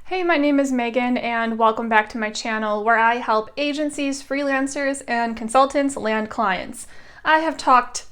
Hey, my name is Megan, and welcome back to my channel where I help agencies, freelancers, and consultants land clients. I have talked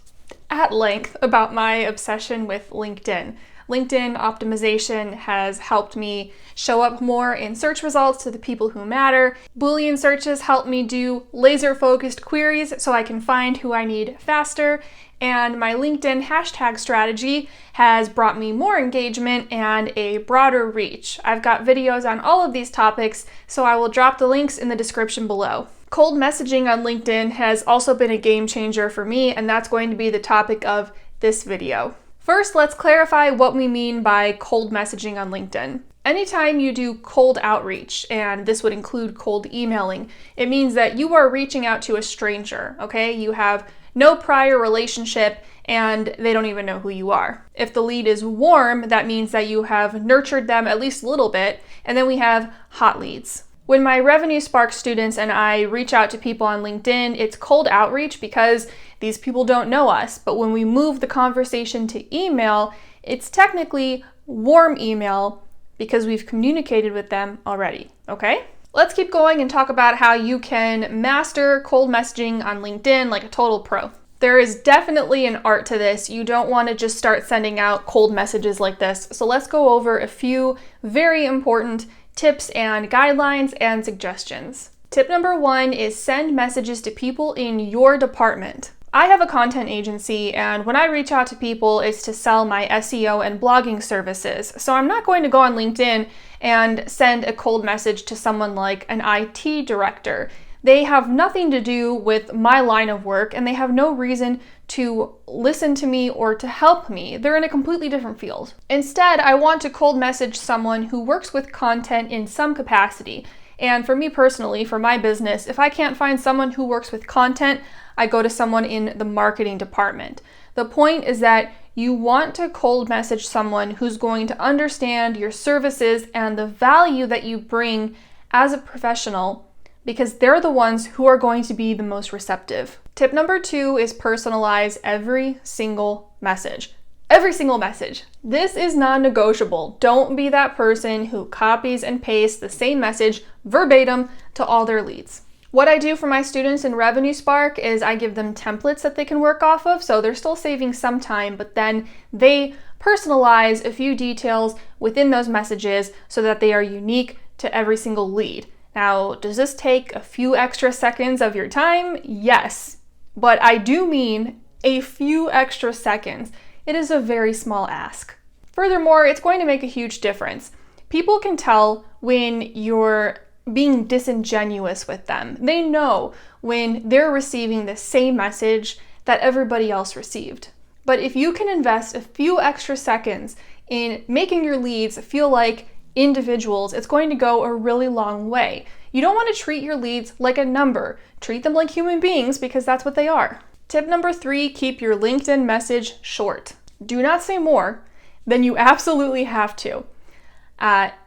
at length about my obsession with LinkedIn. LinkedIn optimization has helped me show up more in search results to the people who matter. Boolean searches help me do laser-focused queries so I can find who I need faster. And my LinkedIn hashtag strategy has brought me more engagement and a broader reach. I've got videos on all of these topics, so I will drop the links in the description below. Cold messaging on LinkedIn has also been a game changer for me, and that's going to be the topic of this video. First, let's clarify what we mean by cold messaging on LinkedIn. Anytime you do cold outreach, and this would include cold emailing, it means that you are reaching out to a stranger, okay? You have no prior relationship and they don't even know who you are. If the lead is warm, that means that you have nurtured them at least a little bit, and then we have hot leads. When my Revenue Spark students and I reach out to people on LinkedIn, it's cold outreach because these people don't know us. But when we move the conversation to email, it's technically warm email because we've communicated with them already, okay? Let's keep going and talk about how you can master cold messaging on LinkedIn like a total pro. There is definitely an art to this. You don't want to just start sending out cold messages like this. So let's go over a few very important tips and guidelines and suggestions. Tip number 1 is send messages to people in your department. I have a content agency, and when I reach out to people, it's to sell my SEO and blogging services. So I'm not going to go on LinkedIn and send a cold message to someone like an IT director. They have nothing to do with my line of work, and they have no reason to listen to me or to help me. They're in a completely different field. Instead, I want to cold message someone who works with content in some capacity. And for me personally, for my business, if I can't find someone who works with content, I go to someone in the marketing department. The point is that you want to cold message someone who's going to understand your services and the value that you bring as a professional, because they're the ones who are going to be the most receptive. Tip number 2 is personalize every single message. Every single message. This is non-negotiable. Don't be that person who copies and pastes the same message verbatim to all their leads. What I do for my students in Revenue Spark is I give them templates that they can work off of, so they're still saving some time, but then they personalize a few details within those messages so that they are unique to every single lead. Now, does this take a few extra seconds of your time? Yes, but I do mean a few extra seconds. It is a very small ask. Furthermore, it's going to make a huge difference. People can tell when you're being disingenuous with them. They know when they're receiving the same message that everybody else received. But if you can invest a few extra seconds in making your leads feel like individuals, it's going to go a really long way. You don't want to treat your leads like a number. Treat them like human beings because that's what they are. Tip number 3, keep your LinkedIn message short. Do not say more than you absolutely have to.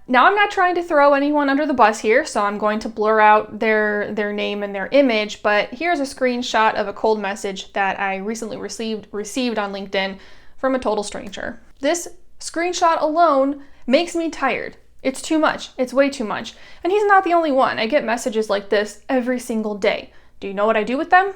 Now, I'm not trying to throw anyone under the bus here, so I'm going to blur out their name and their image, but here's a screenshot of a cold message that I recently received on LinkedIn from a total stranger. This screenshot alone makes me tired. It's too much. It's way too much. And he's not the only one. I get messages like this every single day. Do you know what I do with them?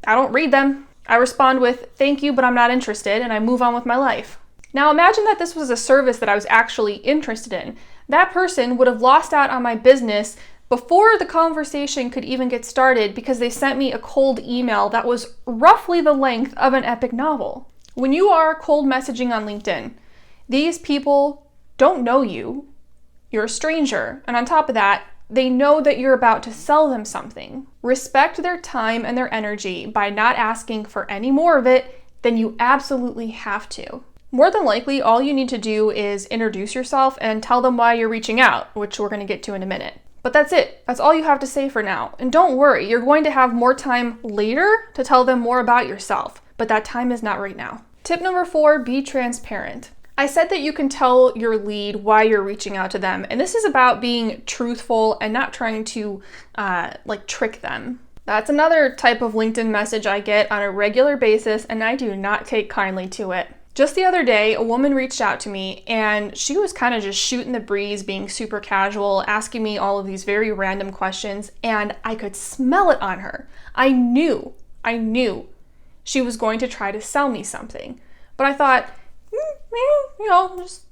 I don't read them. I respond with, "Thank you, but I'm not interested," and I move on with my life. Now imagine that this was a service that I was actually interested in. That person would have lost out on my business before the conversation could even get started because they sent me a cold email that was roughly the length of an epic novel. When you are cold messaging on LinkedIn, these people don't know you. You're a stranger. And on top of that, they know that you're about to sell them something. Respect their time and their energy by not asking for any more of it than you absolutely have to. More than likely, all you need to do is introduce yourself and tell them why you're reaching out, which we're going to get to in a minute. But that's it. That's all you have to say for now. And don't worry, you're going to have more time later to tell them more about yourself, but that time is not right now. Tip number 4, be transparent. I said that you can tell your lead why you're reaching out to them, and this is about being truthful and not trying to trick them. That's another type of LinkedIn message I get on a regular basis, and I do not take kindly to it. Just the other day, a woman reached out to me and she was kind of just shooting the breeze, being super casual, asking me all of these very random questions, and I could smell it on her. I knew she was going to try to sell me something. But I thought, just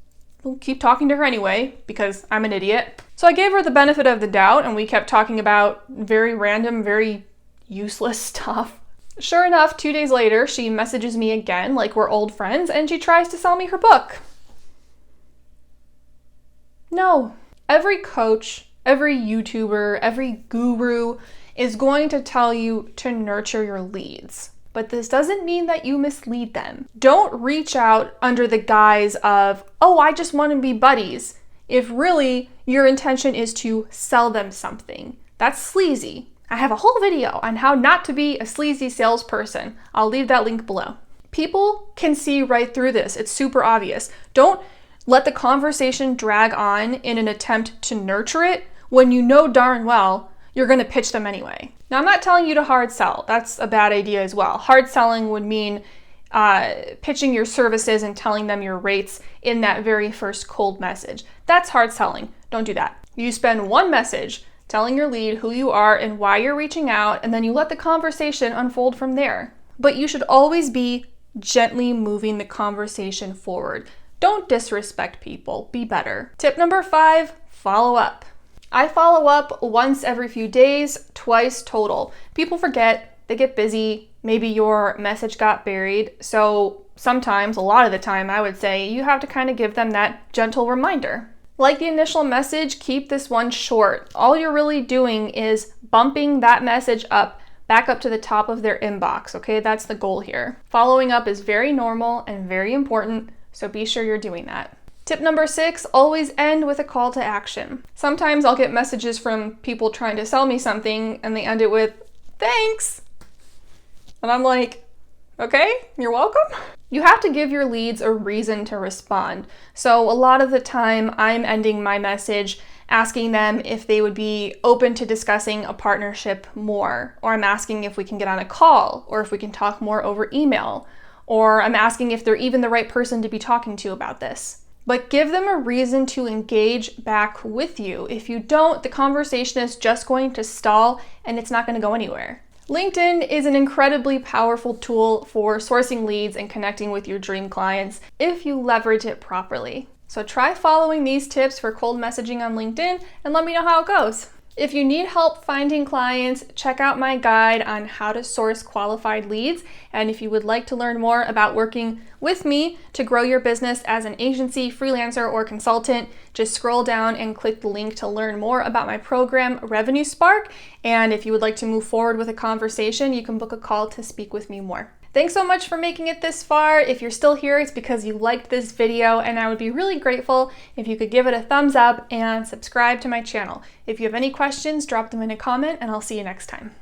we'll keep talking to her anyway, because I'm an idiot. So I gave her the benefit of the doubt, and we kept talking about very random, very useless stuff. Sure enough, 2 days later, she messages me again, like we're old friends, and she tries to sell me her book. No. Every coach, every YouTuber, every guru is going to tell you to nurture your leads. But this doesn't mean that you mislead them. Don't reach out under the guise of, oh, I just want to be buddies, if really your intention is to sell them something. That's sleazy. I have a whole video on how not to be a sleazy salesperson. I'll leave that link below. People can see right through this. It's super obvious. Don't let the conversation drag on in an attempt to nurture it when you know darn well you're going to pitch them anyway. Now, I'm not telling you to hard sell. That's a bad idea as well. Hard selling would mean pitching your services and telling them your rates in that very first cold message. That's hard selling. Don't do that. You spend one message telling your lead who you are and why you're reaching out, and then you let the conversation unfold from there. But you should always be gently moving the conversation forward. Don't disrespect people. Be better. Tip number 5, follow up. I follow up once every few days, twice total. People forget, they get busy, maybe your message got buried. So sometimes, a lot of the time, I would say, you have to kind of give them that gentle reminder. Like the initial message, keep this one short. All you're really doing is bumping that message up, back up to the top of their inbox, okay? That's the goal here. Following up is very normal and very important, so be sure you're doing that. Tip number 6, always end with a call to action. Sometimes I'll get messages from people trying to sell me something and they end it with, thanks. And I'm like, okay, you're welcome. You have to give your leads a reason to respond. So a lot of the time I'm ending my message asking them if they would be open to discussing a partnership more, or I'm asking if we can get on a call, or if we can talk more over email, or I'm asking if they're even the right person to be talking to about this. But give them a reason to engage back with you. If you don't, the conversation is just going to stall and it's not going to go anywhere. LinkedIn is an incredibly powerful tool for sourcing leads and connecting with your dream clients if you leverage it properly. So try following these tips for cold messaging on LinkedIn and let me know how it goes. If you need help finding clients, check out my guide on how to source qualified leads. And if you would like to learn more about working with me to grow your business as an agency, freelancer, or consultant, just scroll down and click the link to learn more about my program, Revenue Spark. And if you would like to move forward with a conversation, you can book a call to speak with me more. Thanks so much for making it this far. If you're still here, it's because you liked this video, and I would be really grateful if you could give it a thumbs up and subscribe to my channel. If you have any questions, drop them in a comment, and I'll see you next time.